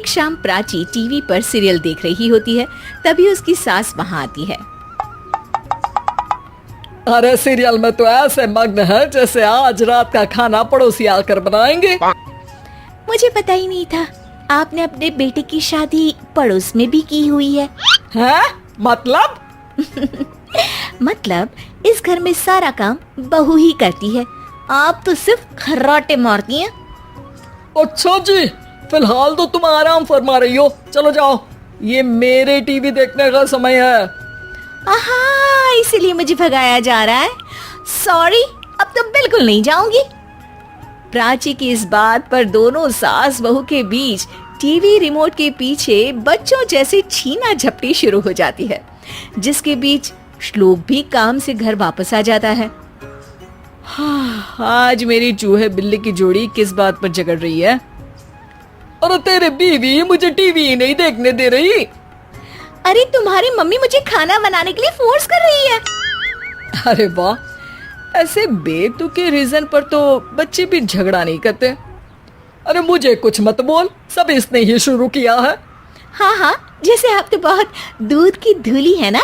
एक शाम प्राची टीवी पर सीरियल देख रही होती है, तभी उसकी सास वहाँ आती है। अरे सीरियल में तो ऐसे मग्न है जैसे आज रात का खाना पड़ोसी आकर बनाएंगे। मुझे पता ही नहीं था आपने अपने बेटे की शादी पड़ोस में भी की हुई है। हैं? मतलब? मतलब इस घर में सारा काम बहू ही करती है, आप तो सिर्फ खर्राटे मारती हैं। अच्छा जी, फिलहाल तो तुम आराम फरमा रही हो, चलो जाओ, ये मेरे टीवी देखने का समय है। आहा, इसीलिए मुझे भगाया जा रहा है। सॉरी, अब तो बिल्कुल नहीं जाऊंगी। प्राची की इस बात पर दोनों सास बहू के बीच टीवी रिमोट के पीछे बच्चों जैसे छीना झपटी शुरू हो जाती है, जिसके बीच श्लोक भी काम से घर वापस आ जाता है। हाँ, आज मेरी चूहे बिल्ली की जोड़ी किस बात पर झगड़ रही है? अरे तेरे बीवी मुझे टीवी ही नहीं देखने दे रही। अरे तुम्हारी मम्मी मुझे खाना बनाने के लिए फोर्स कर रही है। अरे वाह, ऐसे बेतुके रीजन पर तो बच्चे भी झगड़ा नहीं करते। अरे मुझे कुछ मत बोल, सब इसने ही शुरू किया है। हाँ हाँ, जैसे आप तो बहुत दूध की धूली है ना।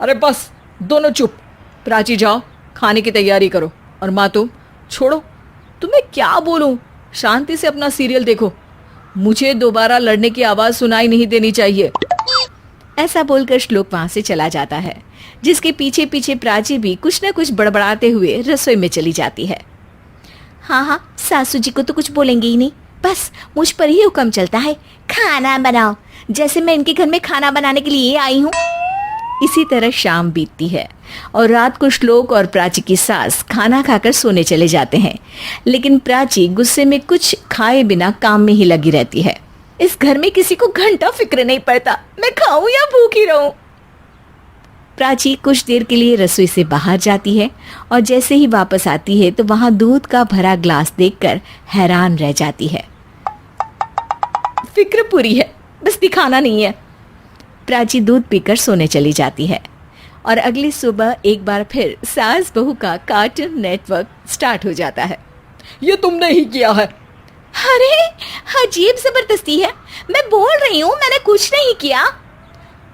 अरे बस, दोनों चुप। प्राची जाओ, खाने की तैयारी करो। और माँ तुम छोड़ो, तुम्हें क्या बोलूं, शांति से अपना सीरियल देखो, मुझे दोबारा लड़ने की आवाज सुनाई नहीं देनी चाहिए। ऐसा बोलकर श्लोक वहां से चला जाता है, जिसके पीछे पीछे प्राची भी कुछ न कुछ बड़बड़ाते हुए रसोई में चली जाती है। हाँ हाँ, सासू जी को तो कुछ बोलेंगे ही नहीं, बस मुझ पर ही हुक्म चलता है, खाना बनाओ, जैसे मैं इनके घर में खाना बनाने के लिए आई हूँ। इसी तरह शाम बीतती है और रात को श्लोक और प्राची की सास खाना खाकर सोने चले जाते हैं, लेकिन प्राची गुस्से में कुछ खाए बिना काम में ही लगी रहती है। इस घर में किसी को घंटा फिक्र नहीं पड़ता, मैं खाऊं या भूखी रहूं। प्राची कुछ देर के लिए रसोई से बाहर जाती है और जैसे ही वापस आती है तो वहां दूध का भरा ग्लास देखकर हैरान रह जाती है। फिक्र पूरी है, बस दिखाना नहीं है। प्राची दूध पीकर सोने चली जाती है और अगली सुबह एक बार फिर सास बहू का कार्टून नेटवर्क स्टार्ट हो जाता है। ये तुमने ही किया है। अरे अजीब जबरदस्ती है, मैं बोल रही हूँ मैंने कुछ नहीं किया।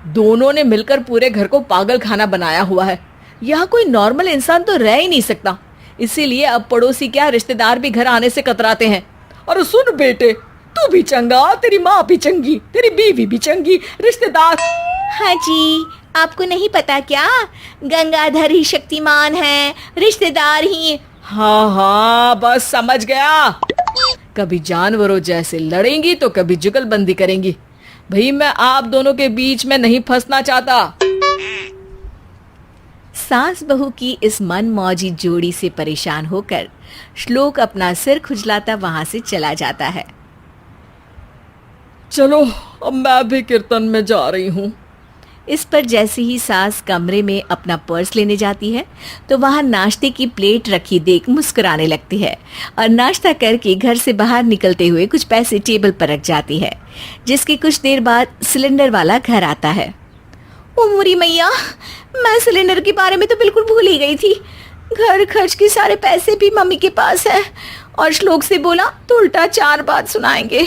दोनों ने मिलकर पूरे घर को पागल खाना बनाया हुआ है। यहाँ कोई नॉर्मल इंसान तो रह ही नहीं सकता, इसीलिए अब पड़ोसी क्या रिश्तेदार भी घर आने से कतराते हैं। और सुन बेटे, तू भी चंगा, तेरी माँ भी चंगी, तेरी बीवी भी चंगी, रिश्तेदार। हाँ जी, आपको नहीं पता क्या, गंगाधर ही शक्तिमान है, रिश्तेदार ही। हाँ हाँ, बस समझ गया। कभी जानवरों जैसे लड़ेंगी तो कभी जुगलबंदी करेंगी। भाई मैं आप दोनों के बीच में नहीं फंसना चाहता। सास बहू की इस मनमौजी जोड़ी से परेशान होकर श्लोक अपना सिर खुजलाता वहां से चला जाता है। चलो अब मैं भी कीर्तन में जा रही हूँ। इस पर जैसे ही सास कमरे में अपना पर्स लेने जाती है तो वहां नाश्ते की प्लेट रखी देख मुस्कुराने लगती है और नाश्ता करके घर से बाहर निकलते हुए कुछ पैसे टेबल पर रख जाती है, जिसके कुछ देर बाद सिलेंडर वाला घर आता है। ओ मोरी मैया, मैं सिलेंडर के बारे में तो बिल्कुल भूल ही गई थी। घर खर्च के सारे पैसे भी मम्मी के पास है और श्लोक से बोला तो उल्टा 4 बात सुनाएंगे।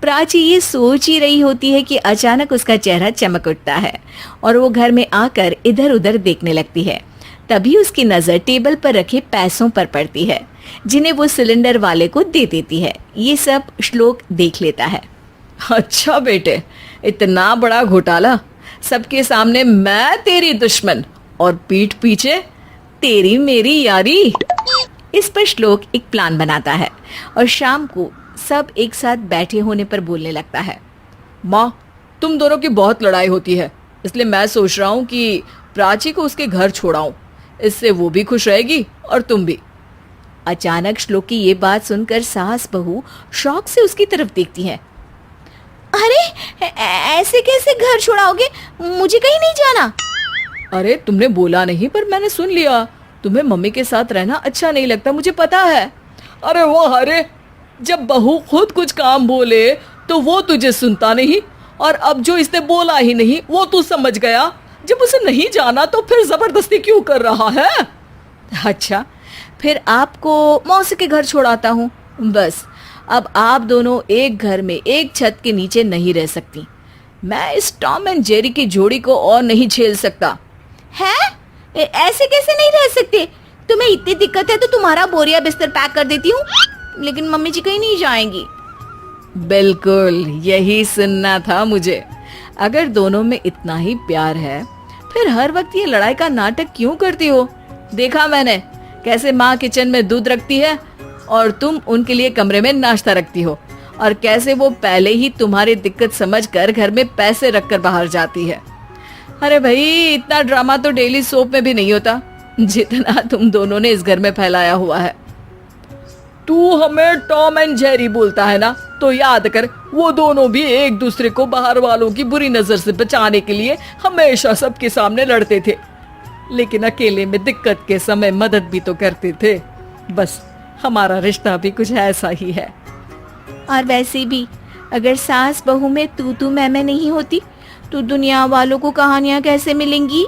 प्राची ये सोच ही रही होती है कि अचानक उसका चेहरा चमक उठता है और वो घर में आकर इधर उधर देखने लगती है। तभी उसकी नजर टेबल पर रखे पैसों पर पड़ती है, जिन्हें वो सिलेंडर वाले को दे देती है। ये सब श्लोक देख लेता है। अच्छा बेटे, इतना बड़ा घोटाला, सबके सामने मैं तेरी दुश्मन और पीठ पीछे तेरी मेरी यारी। इस पर श्लोक एक प्लान बनाता है और शाम को सब एक साथ बैठे होने पर बोलने लगता है। माँ, तुम दोनों की बहुत लड़ाई होती है, इसलिए मैं सोच रहा हूँ कि प्राची को उसके घर छोड़ाऊं, इससे वो भी खुश रहेगी और तुम भी। अचानक श्लोक की ये बात सुनकर सास बहू शौक से उसकी तरफ देखती है। अरे ऐसे कैसे घर छोड़ाओगे, मुझे कहीं नहीं जाना। अरे तुमने बोला नहीं पर मैंने सुन लिया, तुम्हें मम्मी के साथ रहना अच्छा नहीं लगता, मुझे पता है। अरे वाह, अरे जब बहू खुद कुछ काम बोले तो वो तुझे सुनता नहीं, और अब जो इसने बोला ही नहीं वो तू समझ गया। जब उसे नहीं जाना तो फिर जबरदस्ती क्यों कर रहा है? अच्छा, फिर आपको मौसी के घर छोड़ाता हूँ, बस अब आप दोनों एक घर में एक छत के नीचे नहीं रह सकती। मैं इस टॉम एंड जेरी की जोड़ी को और नहीं झेल सकता। है? ऐसे कैसे नहीं रह सकते? तुम्हें इतनी दिक्कत है तो तुम्हारा बोरिया बिस्तर पैक कर देती हूँ, लेकिन मम्मी जी कहीं नहीं जाएंगी। बिल्कुल यही सुनना था मुझे। अगर दोनों में इतना ही प्यार है फिर हर वक्त ये लड़ाई का नाटक क्यों करती हो? देखा मैंने कैसे माँ किचन में दूध रखती है और तुम उनके लिए कमरे में नाश्ता रखती हो, और कैसे वो पहले ही तुम्हारी दिक्कत समझकर घर में पैसे रखकर बाहर जाती है। अरे भाई, इतना ड्रामा तो डेली सोप में भी नहीं होता जितना तुम दोनों ने इस घर में फैलाया हुआ है। तू हमें टॉम एंड जेरी बोलता है ना, तो याद कर वो दोनों भी एक दूसरे को बाहर वालों की बुरी नजर से बचाने के लिए हमेशा सबके सामने लड़ते थे, लेकिन अकेले में दिक्कत के समय मदद भी तो करते थे। बस हमारा रिश्ता भी कुछ ऐसा ही है। और वैसे भी अगर सास बहू में तू मैं नहीं होती तो दुनिया वालों को कहानियां कैसे मिलेंगी?